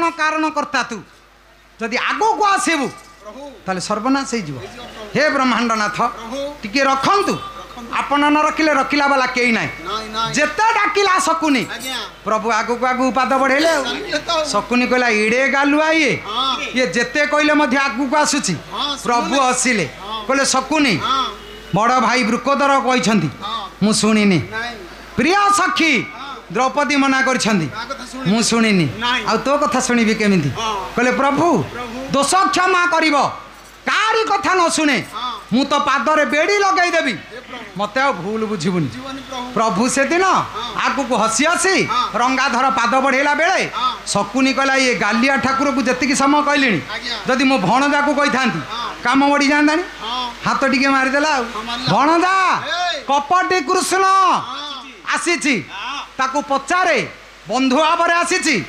कारण कारण कर्ता तू जदि आगो को आसबू ताले सर्वनाश हो हे ब्रह्मांडनाथ टिके रखंतु आपण न रखिले रखिला वाला कई ना जेते डाकिला शकुनी प्रभु आगु को आगु पाद बढ़ेले शकुनी कहला इडे गालुआ ये जेते कहले मध्य आगु को आसुची प्रभु हसिले कहले शकुनी बड़ भाई वृकोदर कहछंती मु सुनिनी प्रिय सखी द्रौपदी मना करछंती मु सुनिनी आ तो कथा सुनिबी केमिति कहले प्रभु दोष क्षमा करिवो कारी कथा न सुने मु तो पादरे बेड़ी लगई देबी मते आ भूल बुझिबुनी प्रभु से दिन आगु को हसी हसी रंगाधर पाद बढ़ेला बेले शकुनी कहला ये गालिया ठाकुर को जतिकी समय कहलिनी जदि मो भणजा को कहि थांती काम बढ़ी जांदानी हाथ टिके मारिदेला भणजा कपटी कृष्ण आसीची ताकू पचारे बंधु भाव आसीची